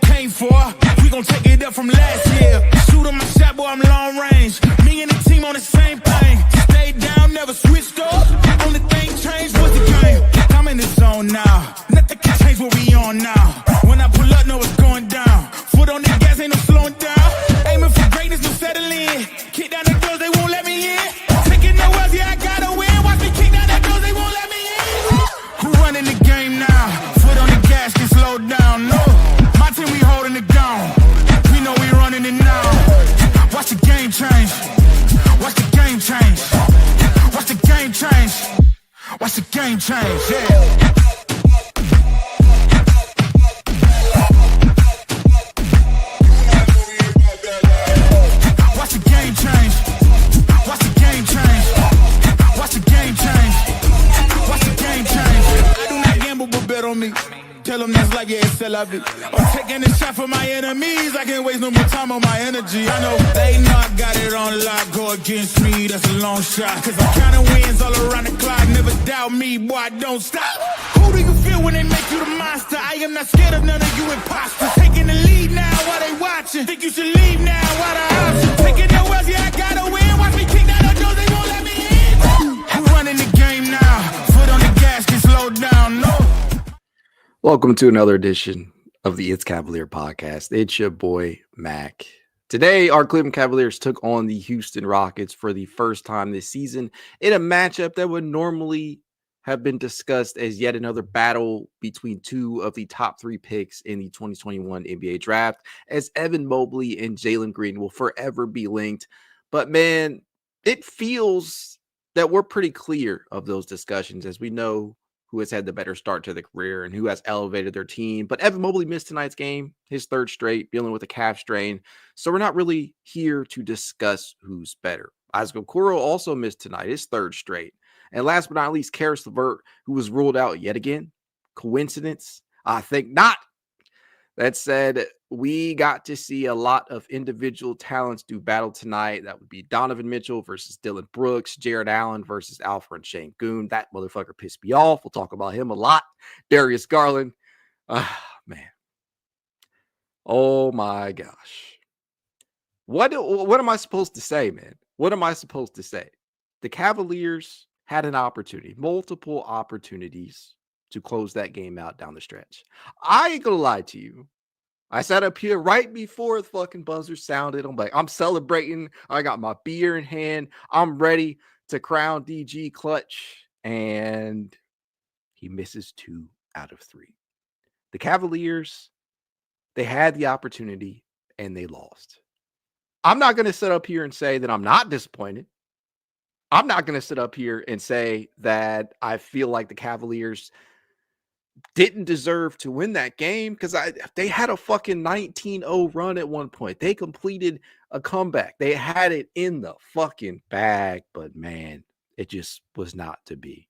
came for. We gon' take it up from last year. Shoot on my shot, boy, I'm long range. Me and the team on the same thing. Stayed down, never switched up. Only thing changed was the game. I'm in the zone now. Nothing can change what we on now. When I pull up, know it's going down. Foot on the gas, ain't no slowing down. Aiming for greatness, no settling. Kick down the doors, they won't let me in. Taking no L's, yeah, I gotta win. Watch me kick down the doors, they won't let me in. Who running the game now? Foot on the gas, can slow down. No, my team, we holding it down. We know we running it now. Watch the game change. Watch the game change. Watch the game change. Watch the game change, yeah. Tell them that's like, yeah, it's still of it. I'm taking a shot for my enemies. I can't waste no more time on my energy. I know they know I got it on lock. Go against me, that's a long shot. Cause I'm counting wins all around the clock. Never doubt me, boy, I don't stop. Who do you feel when they make you the monster? I am not scared of none of you imposters. Taking the lead now while they watching. Think you should leave now while the option. Taking no L's, yeah, I gotta win. Watch me kick down the doors, they won't let me in. I'm running the game now. Foot on the gas, can slow down, no. Welcome to another edition of the It's Cavalier podcast. It's your boy, Mac. Today, our Cleveland Cavaliers took on the Houston Rockets for the first time this season in a matchup that would normally have been discussed as yet another battle between two of the top three picks in the 2021 NBA draft, as Evan Mobley and Jalen Green will forever be linked. But man, it feels that we're pretty clear of those discussions, as we know who has had the better start to the career and who has elevated their team. But Evan Mobley missed tonight's game, his third straight, dealing with a calf strain. So we're not really here to discuss who's better. Isaac Okoro also missed tonight, his third straight. And last but not least, Karis LeVert, who was ruled out yet again. Coincidence? I think not. That said, we got to see a lot of individual talents do battle tonight. That would be Donovan Mitchell versus Dylan Brooks, Jared Allen versus Alfred Sengun. That motherfucker pissed me off. We'll talk about him a lot. Darius Garland. Man. Oh my gosh. What am I supposed to say, man? What am I supposed to say? The Cavaliers had an opportunity, multiple opportunities to close that game out down the stretch. I ain't gonna lie to you. I sat up here right before the fucking buzzer sounded. I'm like, I'm celebrating. I got my beer in hand. I'm ready to crown DG clutch. And he misses 2 out of 3. The Cavaliers, they had the opportunity and they lost. I'm not going to sit up here and say that I'm not disappointed. I'm not going to sit up here and say that I feel like the Cavaliers didn't deserve to win that game, because they had a fucking 19-0 run at one point. They completed a comeback. They had it in the fucking bag, but man, it just was not to be.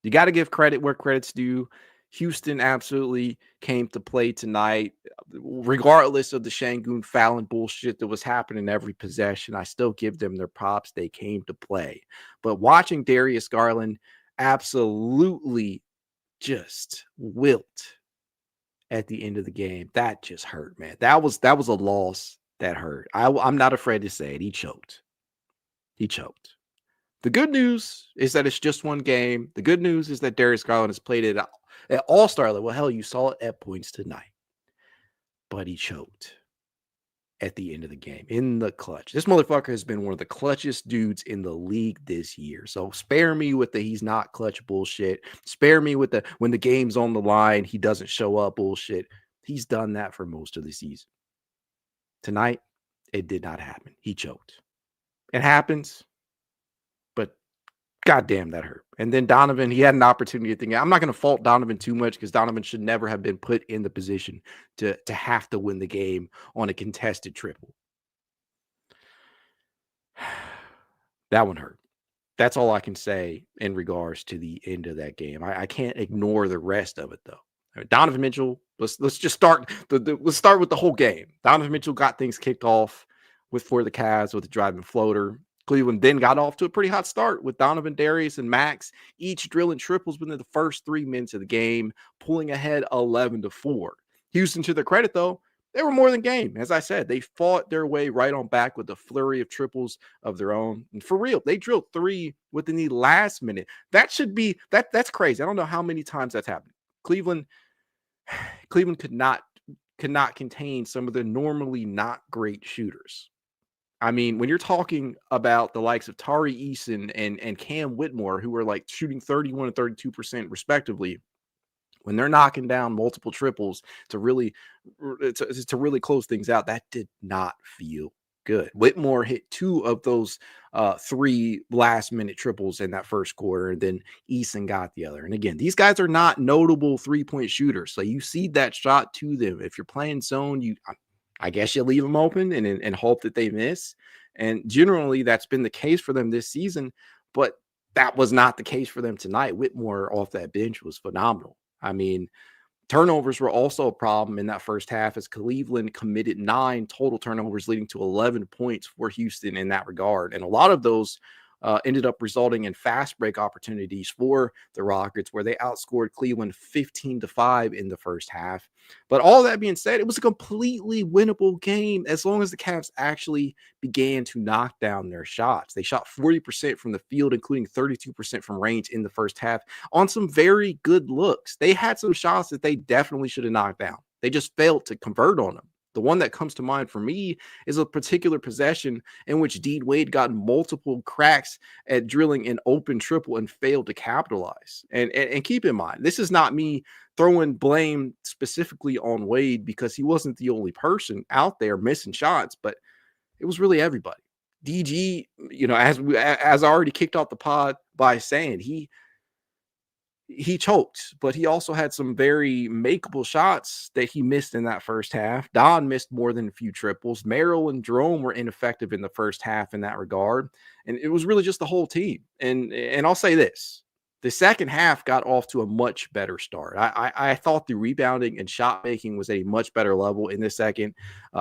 You got to give credit where credit's due. Houston absolutely came to play tonight, regardless of the Sengun fouling bullshit that was happening every possession. I still give them their props. They came to play. But watching Darius Garland absolutely just wilt at the end of the game, that just hurt, man. That was a loss that hurt. I'm not afraid to say it. He choked. The good news is that it's just one game. The good news is that Darius Garland has played it at all-star level. Well, hell, you saw it at points tonight. But he choked at the end of the game, in the clutch. This motherfucker has been one of the clutchest dudes in the league this year. So spare me with the he's not clutch bullshit. Spare me with the when the game's on the line, he doesn't show up bullshit. He's done that for most of the season. Tonight, it did not happen. He choked. It happens, but goddamn, that hurt. And then Donovan, he had an opportunity to think. I'm not going to fault Donovan too much, because Donovan should never have been put in the position to have to win the game on a contested triple. That one hurt. That's all I can say in regards to the end of that game. I can't ignore the rest of it, though. Donovan Mitchell, let's just start. Let's start with the whole game. Donovan Mitchell got things kicked off for the Cavs with a driving floater. Cleveland then got off to a pretty hot start with Donovan, Darius, and Max each drilling triples within the first 3 minutes of the game, pulling ahead 11-4. Houston, to their credit, though, They were more than game. As I said, they fought their way right on back with a flurry of triples of their own. And for real, they drilled 3 within the last minute. That should be that's crazy. I don't know how many times that's happened. Cleveland could not contain some of the normally not great shooters. I mean, when you're talking about the likes of Tari Eason and Cam Whitmore, who are like shooting 31 and 32% respectively, when they're knocking down multiple triples to really close things out, that did not feel good. Whitmore hit 2 of those 3 last minute triples in that first quarter, and then Eason got the other. And again, these guys are not notable 3-point shooters, so you see that shot to them. If you're playing zone, I guess you leave them open and hope that they miss. And generally, that's been the case for them this season, but that was not the case for them tonight. Whitmore off that bench was phenomenal. I mean, turnovers were also a problem in that first half as Cleveland committed 9 total turnovers, leading to 11 points for Houston in that regard. And a lot of those ended up resulting in fast break opportunities for the Rockets, where they outscored Cleveland 15-5 in the first half. But all that being said, it was a completely winnable game as long as the Cavs actually began to knock down their shots. They shot 40% from the field, including 32% from range in the first half on some very good looks. They had some shots that they definitely should have knocked down. They just failed to convert on them. The one that comes to mind for me is a particular possession in which Dean Wade got multiple cracks at drilling an open triple and failed to capitalize. And keep in mind, this is not me throwing blame specifically on Wade because he wasn't the only person out there missing shots, but it was really everybody. DG, as I already kicked off the pod by saying, he choked, but he also had some very makeable shots that he missed in that first half. Don missed more than a few triples. Merrill and Jerome were ineffective in the first half in that regard. And it was really just the whole team. And I'll say this. The second half got off to a much better start. I thought the rebounding and shot making was at a much better level in the second.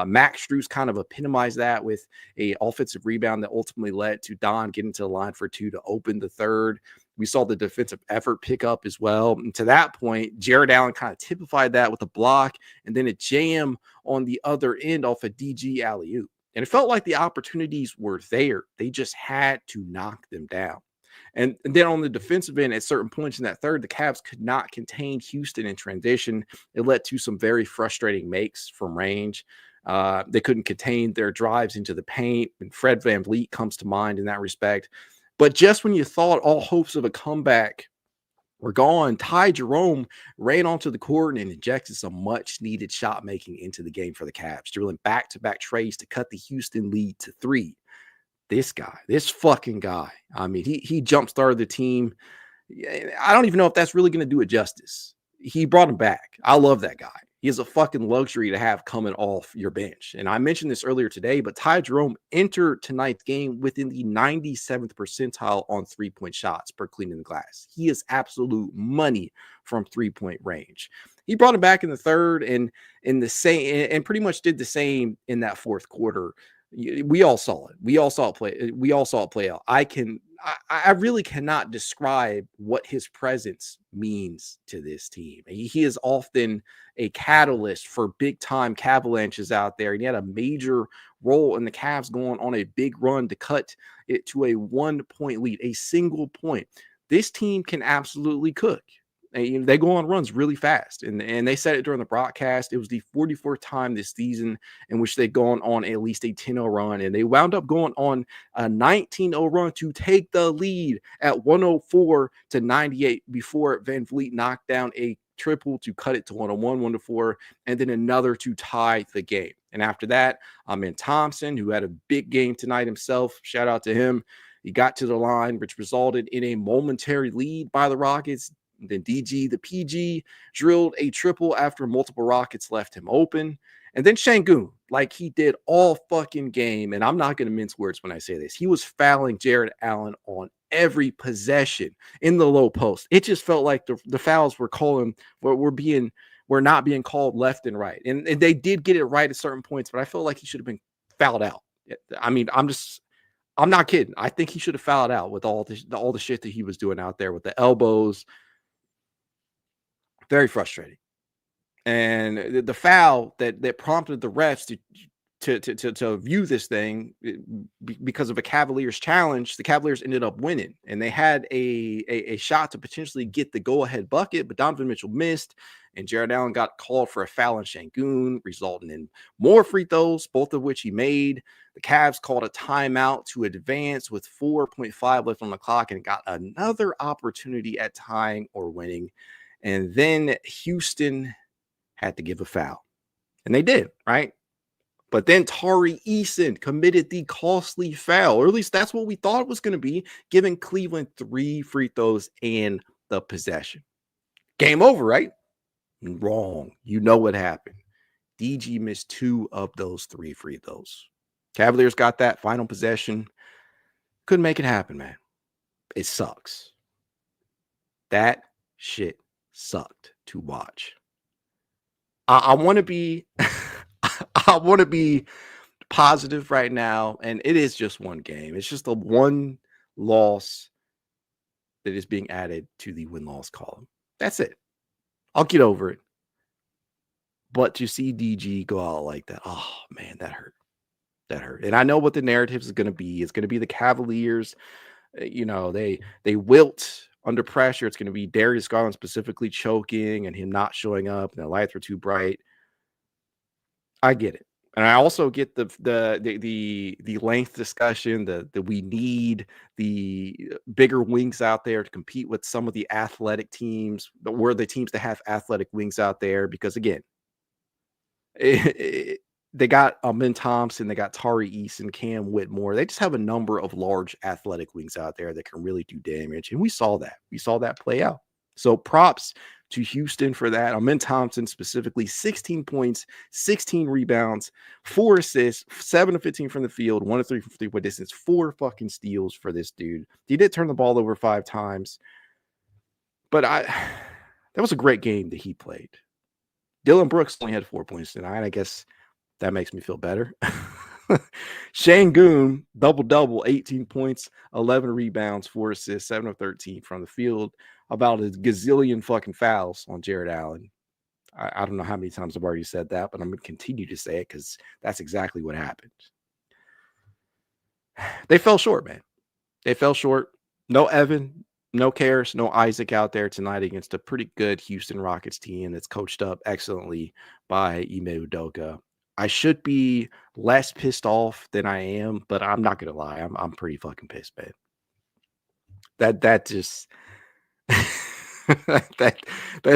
Max Strus kind of epitomized that with a offensive rebound that ultimately led to Don getting to the line for 2 to open the third. We saw the defensive effort pick up as well. And to that point, Jared Allen kind of typified that with a block and then a jam on the other end off a DG alley-oop. And it felt like the opportunities were there. They just had to knock them down. And then on the defensive end, at certain points in that third, the Cavs could not contain Houston in transition. It led to some very frustrating makes from range. They couldn't contain their drives into the paint. And Fred VanVleet comes to mind in that respect. But just when you thought all hopes of a comeback were gone, Ty Jerome ran onto the court and injected some much-needed shot making into the game for the Cavs, drilling back-to-back trays to cut the Houston lead to 3. This fucking guy, I mean, he jump-started the team. I don't even know if that's really going to do it justice. He brought him back. I love that guy. He is a fucking luxury to have coming off your bench. And I mentioned this earlier today, but Ty Jerome entered tonight's game within the 97th percentile on 3-point shots per Cleveland glass. He is absolute money from 3-point range. He brought him back in the third and pretty much did the same in that fourth quarter. We all saw it. We all saw it play out. I really cannot describe what his presence means to this team. He is often a catalyst for big time Cavalanches out there. And he had a major role in the Cavs going on a big run to cut it to a 1-point lead, a single point. This team can absolutely cook. They go on runs really fast. And they said it during the broadcast. It was the 44th time this season in which they'd gone on at least a 10-0 run. And they wound up going on a 19-0 run to take the lead at 104-98 before VanVleet knocked down a triple to cut it to 101, 1-4, and then another to tie the game. And after that, Thompson, who had a big game tonight himself, shout out to him. He got to the line, which resulted in a momentary lead by the Rockets. Then DG, the PG, drilled a triple after multiple Rockets left him open. And then Şengün, like he did all fucking game, and I'm not going to mince words when I say this, he was fouling Jared Allen on every possession in the low post. It just felt like the fouls were not being called left and right. And they did get it right at certain points, but I felt like he should have been fouled out. I mean, I'm not kidding. I think he should have fouled out with all the shit that he was doing out there with the elbows. Very frustrating. And the foul that prompted the refs to view this thing because of a Cavaliers challenge, the Cavaliers ended up winning, and they had a shot to potentially get the go-ahead bucket, but Donovan Mitchell missed, and Jared Allen got called for a foul on Şengün, resulting in more free throws, both of which he made. The Cavs called a timeout to advance with 4.5 left on the clock and got another opportunity at tying or winning. And then Houston had to give a foul, and they did, right? But then Tari Eason committed the costly foul, or at least that's what we thought it was going to be, giving Cleveland 3 free throws and the possession. Game over, right? Wrong. You know what happened. DG missed 2 of those 3 free throws. Cavaliers got that final possession. Couldn't make it happen, man. It sucks. That shit sucked to watch. I want to be I want to be positive right now, and it is just one game. It's just a one loss that is being added to the win-loss column. That's it. I'll get over it. But to see DG go out like that, oh man, that hurt. That hurt. And I know what the narrative is going to be. It's going to be the Cavaliers. They wilt under pressure. It's going to be Darius Garland specifically choking and him not showing up, and the lights were too bright. I get it. And I also get the length discussion that we need the bigger wings out there to compete with some of the athletic teams, but we're the teams that have athletic wings out there because, again, they got Amin Thompson, they got Tari Eason, Cam Whitmore. They just have a number of large athletic wings out there that can really do damage. And we saw that. We saw that play out. So props to Houston for that. Amin Thompson specifically, 16 points, 16 rebounds, 4 assists, 7 of 15 from the field, 1 of 3 from three-point distance, 4 fucking steals for this dude. He did turn the ball over 5 times. But that was a great game that he played. Dylan Brooks only had 4 points tonight. I guess that makes me feel better. Şengün, double-double, 18 points, 11 rebounds, 4 assists, 7 of 13 from the field. About a gazillion fucking fouls on Jared Allen. I don't know how many times I've already said that, but I'm going to continue to say it because that's exactly what happened. They fell short, man. They fell short. No Evan, no Karis, no Isaac out there tonight against a pretty good Houston Rockets team that's coached up excellently by Ime Udoka. I should be less pissed off than I am, but I'm not going to lie. I'm pretty fucking pissed, man. That just... that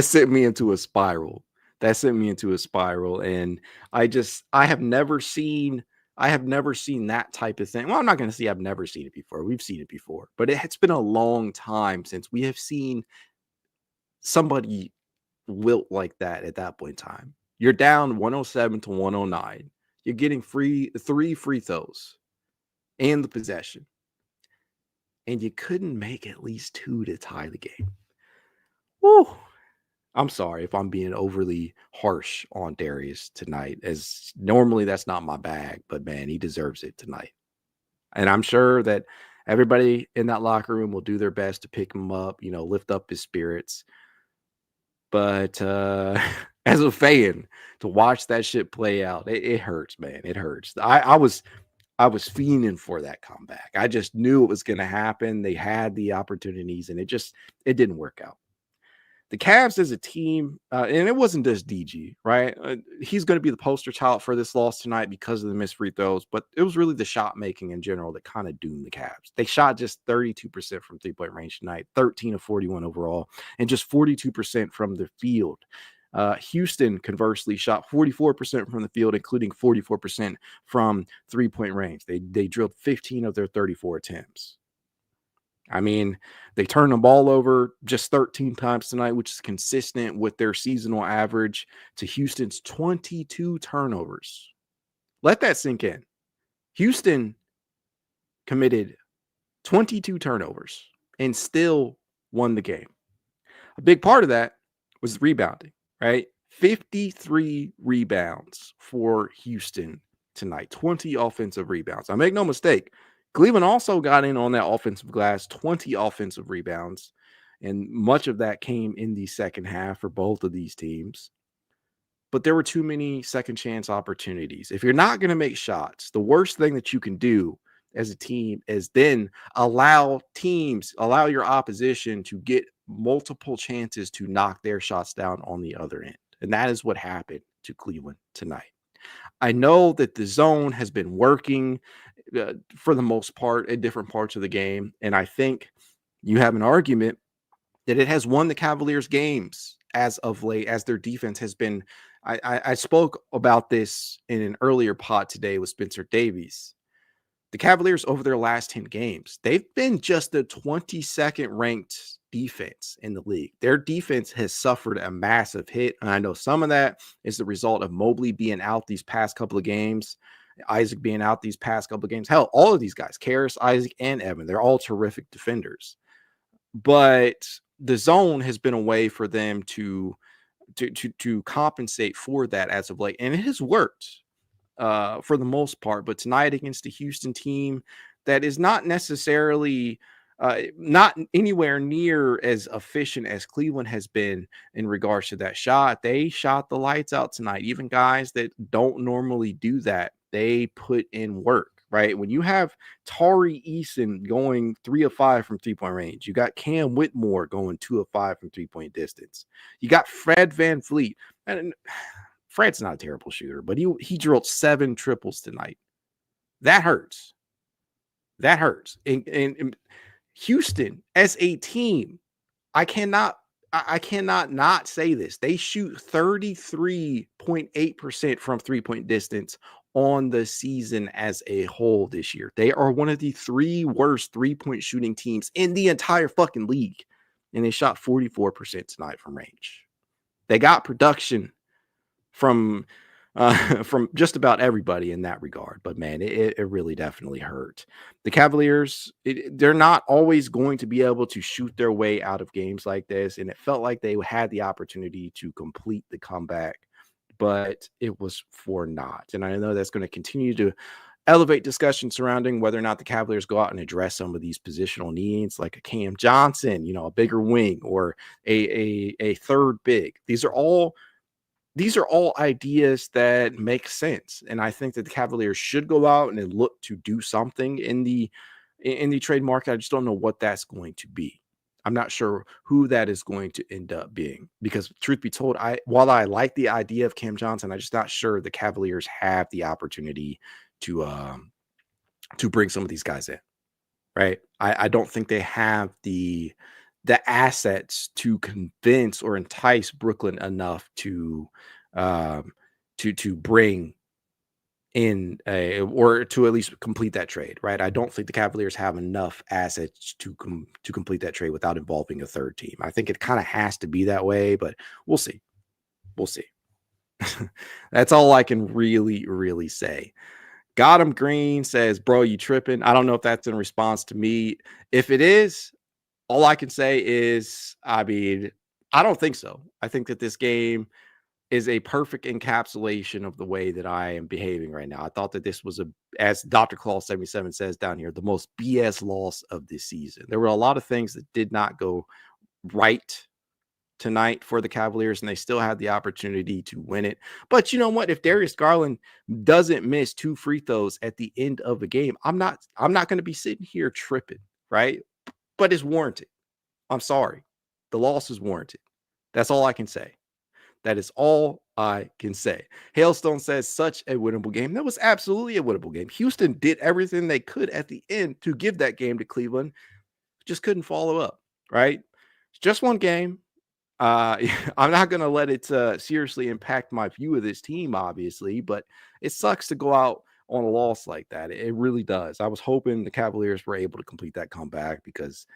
sent me into a spiral. And I have never seen that type of thing. Well, I'm not going to say I've never seen it before. We've seen it before, but it's been a long time since we have seen somebody wilt like that at that point in time. You're down 107 to 109. You're getting 3 free throws and the possession, and you couldn't make at least 2 to tie the game. Woo. I'm sorry if I'm being overly harsh on Darius tonight, as normally that's not my bag, but man, he deserves it tonight. And I'm sure that everybody in that locker room will do their best to pick him up, lift up his spirits. But as a fan, to watch that shit play out, it hurts, man. It hurts. I was fiending for that comeback. I just knew it was going to happen. They had the opportunities, and it didn't work out. The Cavs as a team, and it wasn't just DG, right? He's going to be the poster child for this loss tonight because of the missed free throws, but it was really the shot making in general that kind of doomed the Cavs. They shot just 32% from three-point range tonight, 13 of 41 overall, and just 42% from the field. Houston, conversely, shot 44% from the field, including 44% from three-point range. They drilled 15 of their 34 attempts. I mean, they turned the ball over just 13 times tonight, which is consistent with their seasonal average, to Houston's 22 turnovers. Let that sink in. Houston committed 22 turnovers and still won the game. A big part of that was rebounding, right? 53 rebounds for Houston tonight, 20 offensive rebounds. Now, make no mistake, Cleveland also got in on that offensive glass, 20 offensive rebounds, and much of that came in the second half for both of these teams. but there were too many second chance opportunities. If you're not going to make shots, the worst thing that you can do as a team is then allow your opposition to get multiple chances to knock their shots down on the other end. And that is what happened to Cleveland tonight. I know that the zone has been working for the most part in different parts of the game. And I think you have an argument that it has won the Cavaliers games as of late, as their defense has been. I spoke about this in an earlier pod today with Spencer Davies. The Cavaliers over their last 10 games, they've been just the 22nd ranked defense in the league. Their defense has suffered a massive hit. And I know some of that is the result of Mobley being out these past couple of games, Isaac being out these past couple of games. Hell, all of these guys, Karras, Isaac, and Evan, they're all terrific defenders. But the zone has been a way for them to compensate for that as of late. And it has worked for the most part. But tonight against the Houston team that is not necessarily not anywhere near as efficient as Cleveland has been in regards to that shot, they shot the lights out tonight. Even guys that don't normally do that, they put in work. Right. When you have Tari Eason going 3 of 5 from 3-point range, you got Cam Whitmore going 2 of 5 from 3-point distance. You got Fred VanVleet. And Fred's not a terrible shooter, but he drilled 7 triples tonight. That hurts. That hurts. And Houston as a team, I cannot not say this. They shoot 33.8% from 3-point distance on the season as a whole this year. They are one of the 3 worst 3-point shooting teams in the entire fucking league. And they shot 44% tonight from range. They got production from just about everybody in that regard. But man, it really definitely hurt. The Cavaliers, they're not always going to be able to shoot their way out of games like this. And it felt like they had the opportunity to complete the comeback, but it was for naught. And I know that's going to continue to elevate discussion surrounding whether or not the Cavaliers go out and address some of these positional needs, like a Cam Johnson, a bigger wing, or a third big. These are all ideas that make sense. And I think that the Cavaliers should go out and look to do something in the trade market. I just don't know what that's going to be. I'm not sure who that is going to end up being, because truth be told, while I like the idea of Cam Johnson, I'm just not sure the Cavaliers have the opportunity to bring some of these guys in. Right. I don't think they have the assets to convince or entice Brooklyn enough to bring in or to at least complete that trade. Right. I don't think the Cavaliers have enough assets to complete that trade without involving a third team. I think it kind of has to be that way, but we'll see. That's all I can really say. Got him Green says, bro, you tripping? I don't know if that's in response to me. If it is, all I can say is, I don't think so. I think that this game is a perfect encapsulation of the way that I am behaving right now. I thought that this was, as Dr. Claw 77 says down here, the most BS loss of this season. There were a lot of things that did not go right tonight for the Cavaliers, and they still had the opportunity to win it. But you know what? If Darius Garland doesn't miss 2 free throws at the end of the game, I'm not going to be sitting here tripping, right? But it's warranted. I'm sorry. The loss is warranted. That's all I can say. That is all I can say. Hailstone says, such a winnable game. That was absolutely a winnable game. Houston did everything they could at the end to give that game to Cleveland. Just couldn't follow up, right? It's just one game. I'm not going to let it seriously impact my view of this team, obviously, but it sucks to go out on a loss like that. It really does. I was hoping the Cavaliers were able to complete that comeback, because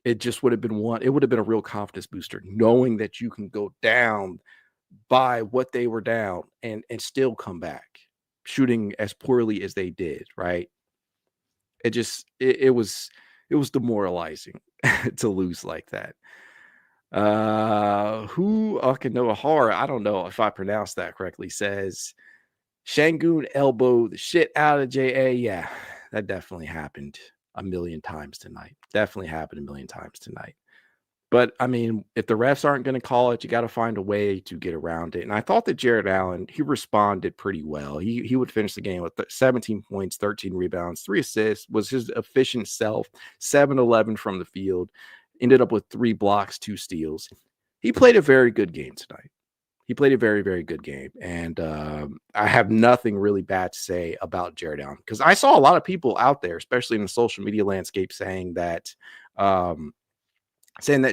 it just would have been it would have been a real confidence booster, knowing that you can go down by what they were down and still come back shooting as poorly as they did. Right. It was demoralizing to lose like that. Who Okinohara, I don't know if I pronounced that correctly, says Shangoon elbowed the shit out of JA. Yeah, that definitely happened a million times tonight. But I mean, if the refs aren't going to call it, you got to find a way to get around it. And I thought that Jared Allen, he responded pretty well. He would finish the game with 17 points, 13 rebounds, 3 assists, was his efficient self, 7-11 from the field, ended up with 3 blocks, 2 steals. He played a very good game tonight. He played a very, very good game. And I have nothing really bad to say about Jared Allen, because I saw a lot of people out there, especially in the social media landscape, saying that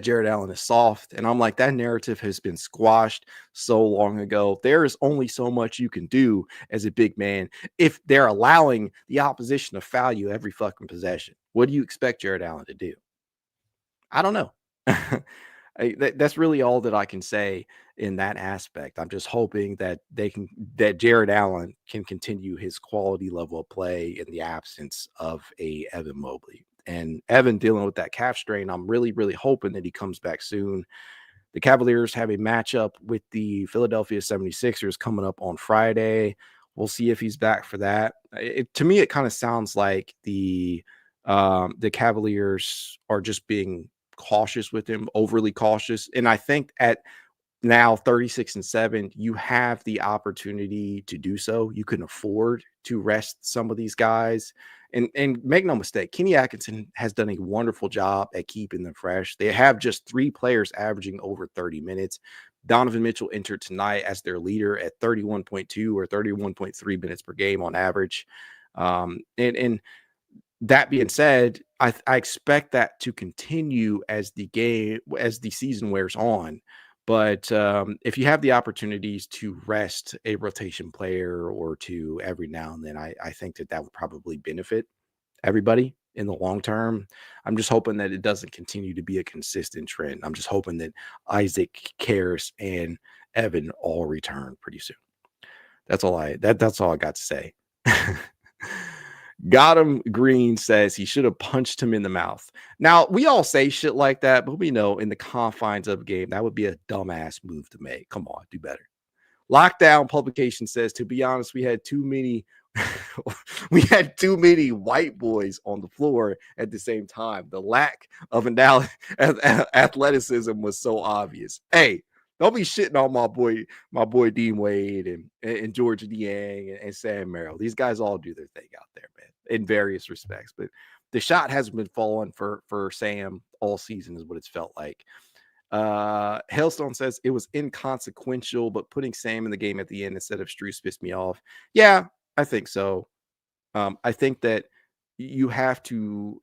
Jared Allen is soft. And I'm like, that narrative has been squashed so long ago. There is only so much you can do as a big man if they're allowing the opposition to foul you every fucking possession. What do you expect Jared Allen to do? I don't know. That's really all that I can say in that aspect. I'm just hoping that Jared Allen can continue his quality level of play in the absence of a Evan Mobley. And Evan dealing with that calf strain, I'm really, really hoping that he comes back soon. The Cavaliers have a matchup with the Philadelphia 76ers coming up on Friday. We'll see if he's back for that. To me, it kind of sounds like the Cavaliers are just being cautious with him, overly cautious. And I think at now 36-7, you have the opportunity to do so. You can afford to rest some of these guys. And make no mistake, Kenny Atkinson has done a wonderful job at keeping them fresh. They have just 3 players averaging over 30 minutes. Donovan Mitchell entered tonight as their leader at 31.2 or 31.3 minutes per game on average. And that being said, I expect that to continue as the season wears on. But if you have the opportunities to rest a rotation player or two every now and then, I think that would probably benefit everybody in the long term. I'm just hoping that it doesn't continue to be a consistent trend. I'm just hoping that Isaac, Karras, and Evan all return pretty soon. That's all I got to say. Gotham Green says he should have punched him in the mouth. Now, we all say shit like that, but we know in the confines of a game, that would be a dumbass move to make. Come on, do better. Lockdown Publication says, to be honest, we had too many white boys on the floor at the same time. The lack of athleticism was so obvious. Hey, don't be shitting on my boy Dean Wade and George Niang and Sam Merrill. These guys all do their thing out there, man, in various respects. But the shot hasn't been falling for Sam all season, is what it's felt like. Hailstone says it was inconsequential, but putting Sam in the game at the end instead of Strus pissed me off. Yeah, I think so. I think that you have to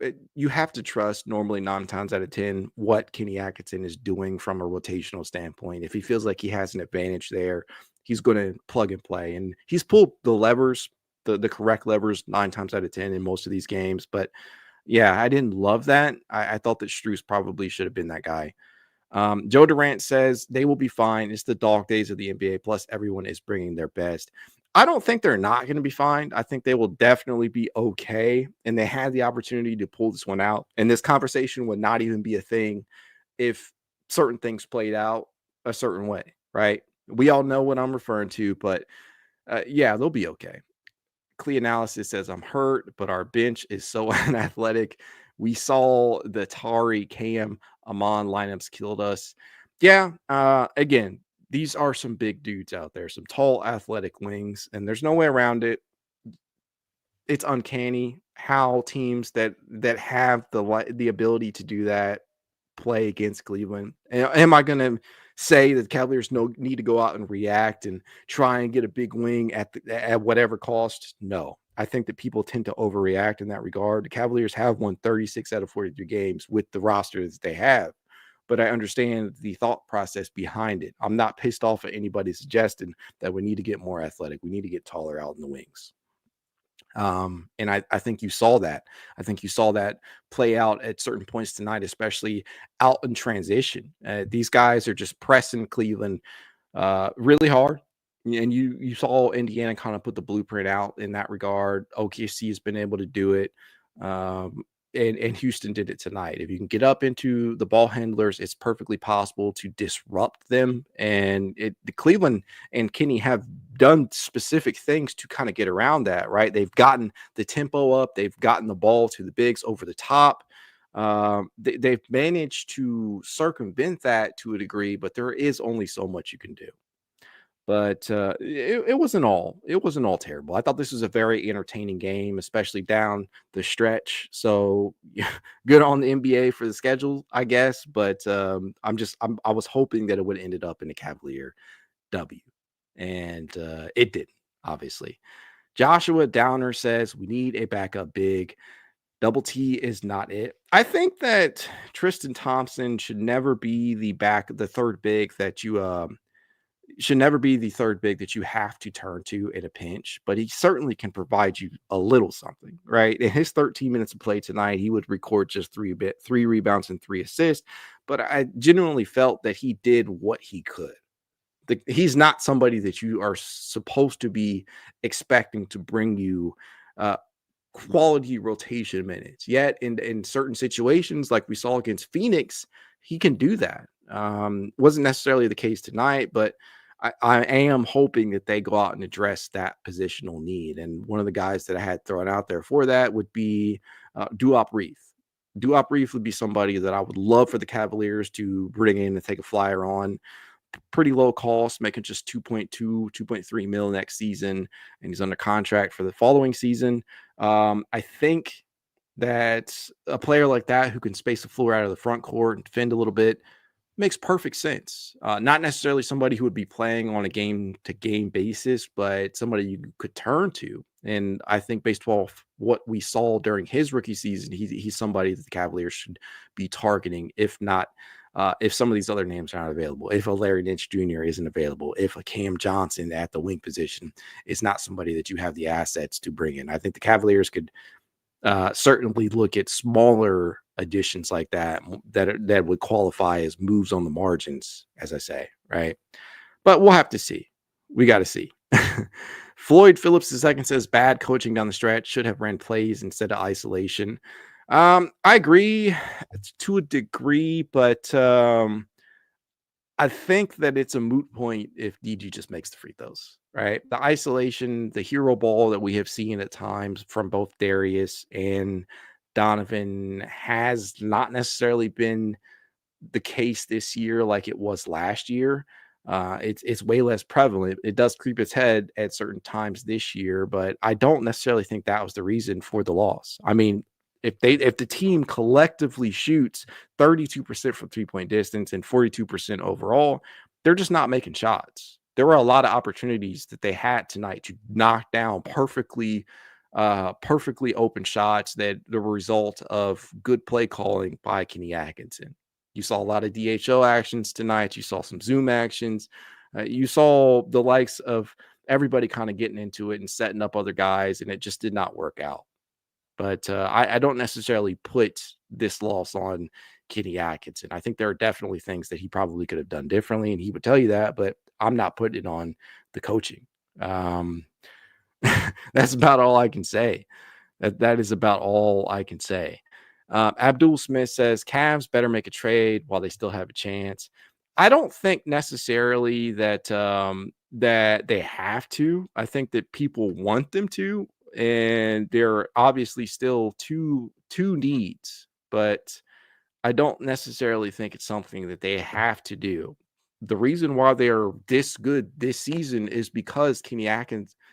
trust normally 9 times out of 10 what Kenny Atkinson is doing from a rotational standpoint. If he feels like he has an advantage there, he's going to plug and play. And he's pulled the levers, the correct levers 9 times out of 10 in most of these games. But yeah, I didn't love that. I thought that Strus probably should have been that guy. Joe Durant says they will be fine. It's the dog days of the NBA. Plus, everyone is bringing their best. I don't think they're not going to be fine. I think they will definitely be okay. And they had the opportunity to pull this one out. And this conversation would not even be a thing if certain things played out a certain way, right? We all know what I'm referring to, but yeah, they'll be okay. Clee Analysis says, I'm hurt, but our bench is so unathletic. We saw the Tari, Cam, Amon lineups killed us. Yeah, again, these are some big dudes out there, some tall, athletic wings, and there's no way around it. It's uncanny how teams that have the ability to do that play against Cleveland. Am I going to say that the Cavaliers need to go out and react and try and get a big wing at whatever cost? No. I think that people tend to overreact in that regard. The Cavaliers have won 36 out of 43 games with the roster that they have, but I understand the thought process behind it. I'm not pissed off at anybody suggesting that we need to get more athletic. We need to get taller out in the wings. And I think you saw that. I think you saw that play out at certain points tonight, especially out in transition. These guys are just pressing Cleveland really hard. And you saw Indiana kind of put the blueprint out in that regard. OKC has been able to do it. And Houston did it tonight. If you can get up into the ball handlers, it's perfectly possible to disrupt them. And the Cleveland and Kenny have done specific things to kind of get around that, right? They've gotten the tempo up. They've gotten the ball to the bigs over the top. They've managed to circumvent that to a degree, but there is only so much you can do. But it wasn't all terrible. I thought this was a very entertaining game, especially down the stretch. So yeah, good on the NBA for the schedule, I guess. But I was hoping that it would have ended up in a Cavalier W, and it didn't, obviously. Joshua Downer says we need a backup big. Double T is not it. I think that Tristan Thompson should never be the third big that you should never be the third big that you have to turn to in a pinch, but he certainly can provide you a little something, right? In his 13 minutes of play tonight, he would record just three rebounds and 3 assists, but I genuinely felt that he did what he could. He's not somebody that you are supposed to be expecting to bring you uh, quality rotation minutes. Yet in certain situations, like we saw against Phoenix, he can do that. Wasn't necessarily the case tonight, but I am hoping that they go out and address that positional need. And one of the guys that I had thrown out there for that would be Duop Reith. Duop Reith would be somebody that I would love for the Cavaliers to bring in and take a flyer on. Pretty low cost, making just 2.2, 2.3 mil next season, and he's under contract for the following season. I think that a player like that who can space the floor out of the front court and defend a little bit makes perfect sense. Not necessarily somebody who would be playing on a game-to-game basis, but somebody you could turn to. And I think based off what we saw during his rookie season, he's somebody that the Cavaliers should be targeting, if some of these other names are not available, if a Larry Nance Jr. isn't available, if a Cam Johnson at the wing position is not somebody that you have the assets to bring in. I think the Cavaliers could certainly look at smaller additions like that would qualify as moves on the margins, as I say, right? But we'll have to see. We got to see. Floyd Phillips II says bad coaching down the stretch, should have ran plays instead of isolation. I agree to a degree, but I think that it's a moot point if DG just makes the free throws, right? The isolation, the hero ball that we have seen at times from both Darius and Donovan has not necessarily been the case this year like it was last year. It's way less prevalent. It does creep its head at certain times this year, but I don't necessarily think that was the reason for the loss. I mean, if the team collectively shoots 32% from 3-point distance and 42% overall, they're just not making shots. There were a lot of opportunities that they had tonight to knock down perfectly open shots that the result of good play calling by Kenny Atkinson. You saw a lot of DHO actions tonight. You saw some zoom actions. You saw the likes of everybody kind of getting into it and setting up other guys, and it just did not work out. But I don't necessarily put this loss on Kenny Atkinson. I think there are definitely things that he probably could have done differently, and he would tell you that, but I'm not putting it on the coaching. That's about all I can say. That is about all I can say. Abdul Smith says Cavs better make a trade while they still have a chance. I don't think necessarily that that they have to. I think that people want them to, and there are obviously still two needs, but I don't necessarily think it's something that they have to do. The reason why they are this good this season is because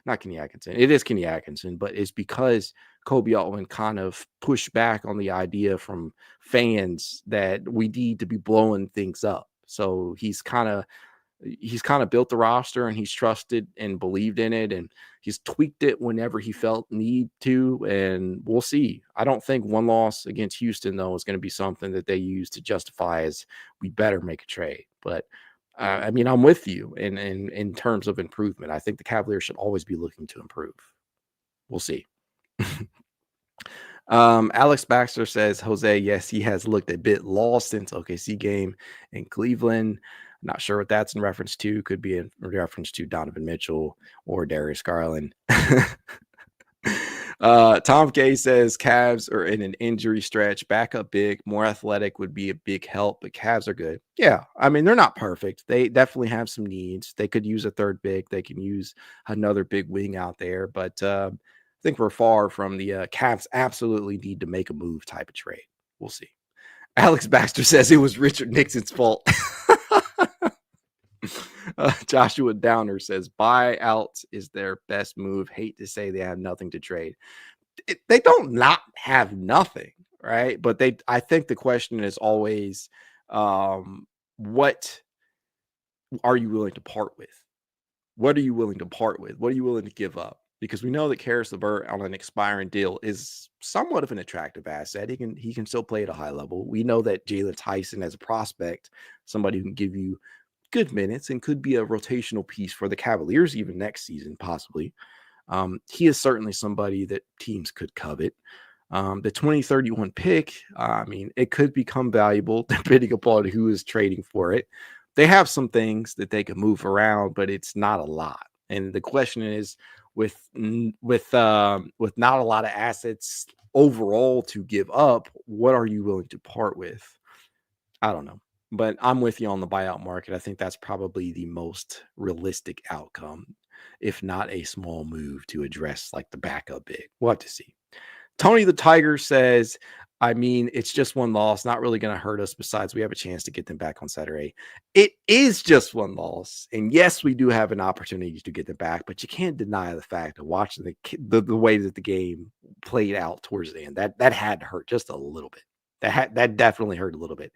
not Kenny Atkinson, it is Kenny Atkinson, but it's because Kobe Altman kind of pushed back on the idea from fans that we need to be blowing things up. So he's kind of built the roster, and he's trusted and believed in it, and he's tweaked it whenever he felt need to, and we'll see. I don't think one loss against Houston, though, is going to be something that they use to justify as we better make a trade. But I mean, I'm with you in terms of improvement. I think the Cavaliers should always be looking to improve. We'll see. Alex Baxter says, Jose, yes, he has looked a bit lost since OKC game in Cleveland. Not sure what that's in reference to. Could be in reference to Donovan Mitchell or Darius Garland. Tom K says Cavs are in an injury stretch. Backup big, more athletic would be a big help, but Cavs are good. Yeah, I mean, they're not perfect. They definitely have some needs. They could use a third big. They can use another big wing out there, but I think we're far from the Cavs absolutely need to make a move type of trade. We'll see. Alex Baxter says it was Richard Nixon's fault. Joshua Downer says buyout is their best move. Hate to say they have nothing to trade. They don't not have nothing, right? But I think the question is always, what are you willing to part with? What are you willing to part with? What are you willing to give up? Because we know that Karis LeVert on an expiring deal is somewhat of an attractive asset. He can still play at a high level. We know that Jalen Tyson as a prospect, somebody who can give you good minutes and could be a rotational piece for the Cavaliers even next season, possibly. He is certainly somebody that teams could covet. The 2031 pick, I mean, it could become valuable depending upon who is trading for it. They have some things that they can move around, but it's not a lot. And the question is, with not a lot of assets overall to give up, what are you willing to part with? I don't know, but I'm with you on the buyout market. I think that's probably the most realistic outcome, if not a small move to address like the backup big. We'll have to see. Tony the Tiger says, I mean, it's just one loss, not really going to hurt us. Besides, we have a chance to get them back on Saturday. It is just one loss. And yes, we do have an opportunity to get them back, but you can't deny the fact of watching the way that the game played out towards the end. That had to hurt just a little bit. That definitely hurt a little bit.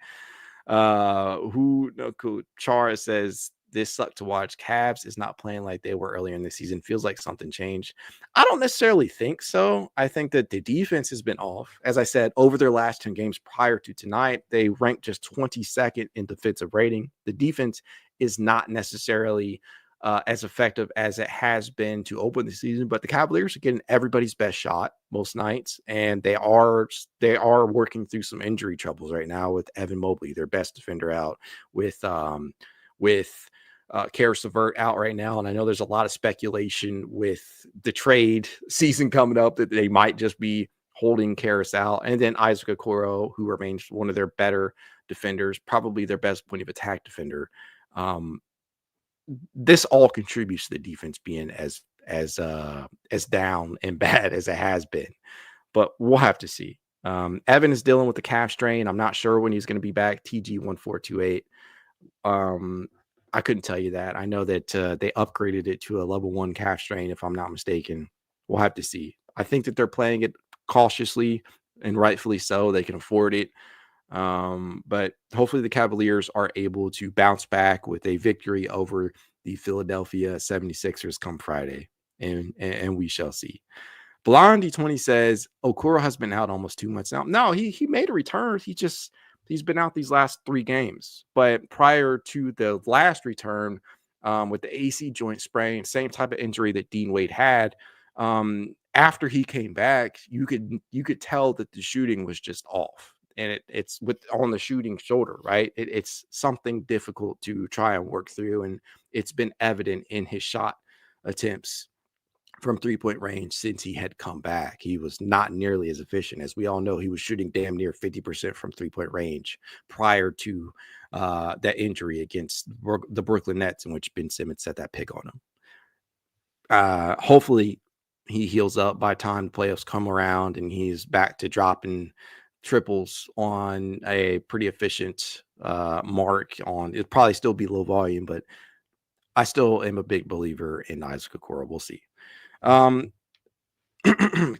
Chara says, this sucked to watch. Cavs is not playing like they were earlier in the season. Feels like something changed. I don't necessarily think so. I think that the defense has been off. As I said, over their last 10 games prior to tonight, they ranked just 22nd in defensive rating. The defense is not necessarily as effective as it has been to open the season, but the Cavaliers are getting everybody's best shot most nights, and they are working through some injury troubles right now with Evan Mobley, their best defender, out, with Karis LeVert out right now. And I know there's a lot of speculation with the trade season coming up that they might just be holding Karis out. And then Isaac Okoro, who remains one of their better defenders, probably their best point of attack defender. This all contributes to the defense being as down and bad as it has been. But we'll have to see. Evan is dealing with the calf strain. I'm not sure when he's going to be back. TG1428. I couldn't tell you that. I know that they upgraded it to a level 1 calf strain, if I'm not mistaken. We'll have to see. I think that they're playing it cautiously, and rightfully so. They can afford it. But hopefully the Cavaliers are able to bounce back with a victory over the Philadelphia 76ers come Friday, and we shall see. Blondie 20 says Okoro has been out almost 2 months now. No, he made a return. He's been out these last 3 games, but prior to the last return, with the AC joint sprain, same type of injury that Dean Wade had, after he came back, you could tell that the shooting was just off. And it's on the shooting shoulder, right? It's something difficult to try and work through. And it's been evident in his shot attempts from 3-point range since he had come back. He was not nearly as efficient. As we all know, he was shooting damn near 50% from 3-point range prior to that injury against the Brooklyn Nets, in which Ben Simmons set that pick on him. Hopefully he heals up by the time the playoffs come around and he's back to dropping triples on a pretty efficient mark. On it'll probably still be low volume, but I still am a big believer in Isaac Okoro. We'll see.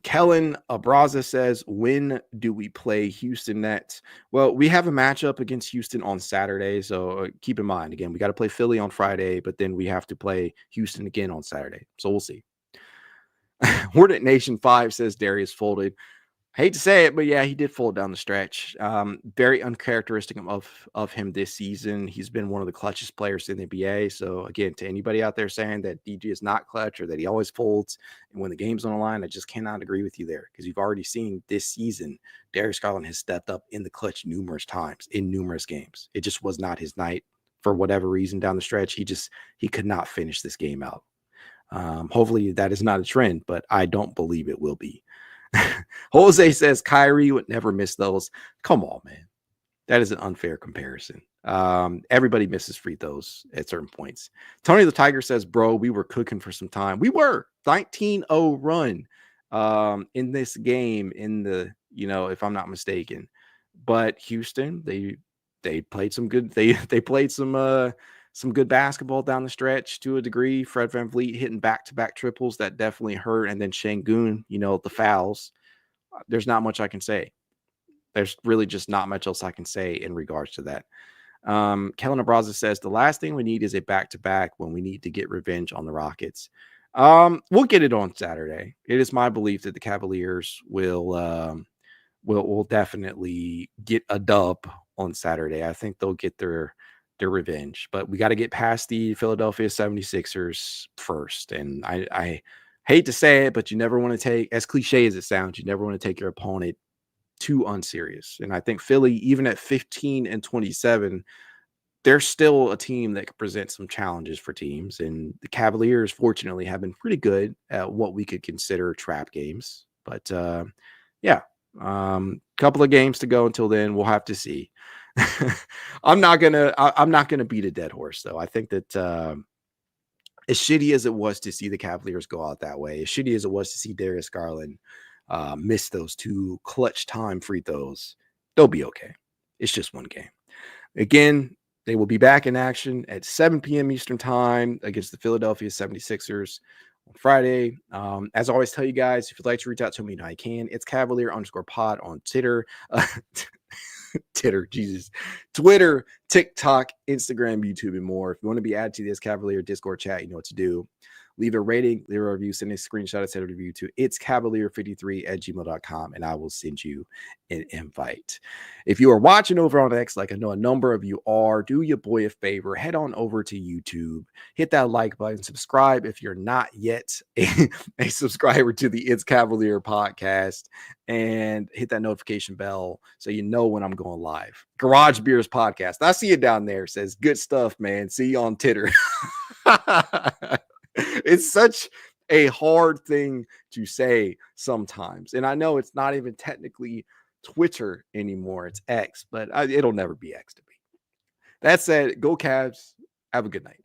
Kellen Abraza says, when do we play Houston next? Well, we have a matchup against Houston on Saturday, so keep in mind, again, we got to play Philly on Friday, but then we have to play Houston again on Saturday, so we'll see. Hornet Nation 5 says Darius folded. I hate to say it, but yeah, he did fold down the stretch. Very uncharacteristic of him this season. He's been one of the clutchest players in the NBA. So again, to anybody out there saying that DG is not clutch or that he always folds and when the game's on the line, I just cannot agree with you there, because you've already seen this season Darius Garland has stepped up in the clutch numerous times in numerous games. It just was not his night for whatever reason down the stretch. He could not finish this game out. Hopefully that is not a trend, but I don't believe it will be. Jose says Kyrie would never miss those. Come on, man. That is an unfair comparison. Everybody misses free throws at certain points. Tony the Tiger says, bro, we were cooking for some time. We were 19-0 run in this game in the, if I'm not mistaken. But Houston, they played some good. They played some good basketball down the stretch to a degree. Fred VanVleet hitting back-to-back triples that definitely hurt, and then Şengün, the fouls. There's not much I can say. There's really just not much else I can say in regards to that. Kellen Abraza says the last thing we need is a back-to-back when we need to get revenge on the Rockets. We'll get it on Saturday. It is my belief that the Cavaliers will definitely get a dub on Saturday. I think they'll get their revenge, but we got to get past the Philadelphia 76ers first. And I hate to say it, but you never want to take, as cliche as it sounds, you never want to take your opponent too unserious. And I think Philly, even at 15-27, they're still a team that could present some challenges for teams. And the Cavaliers, fortunately, have been pretty good at what we could consider trap games. But yeah, couple of games to go until then. We'll have to see. I'm not gonna beat a dead horse, though. I think that as shitty as it was to see the Cavaliers go out that way, as shitty as it was to see Darius Garland miss those 2 clutch time free throws, they'll be okay. It's just one game. Again, they will be back in action at 7 p.m. Eastern time against the Philadelphia 76ers on Friday. As I always tell you guys, if you'd like to reach out to me, you can. It's Cavalier_pod on Twitter. Twitter, TikTok, Instagram, YouTube, and more. If you want to be added to this Cavalier Discord chat, you know what to do. Leave a rating, leave a review, send a screenshot, send a review to itscavalier53@gmail.com, and I will send you an invite. If you are watching over on X, like I know a number of you are, do your boy a favor, head on over to YouTube, hit that like button, subscribe if you're not yet a subscriber to the It's Cavalier podcast, and hit that notification bell so you know when I'm going live. Garage Beers podcast. I see it down there. It says good stuff, man. See you on Titter. It's such a hard thing to say sometimes. And I know it's not even technically Twitter anymore. It's X, but it'll never be X to me. That said, go Cavs. Have a good night.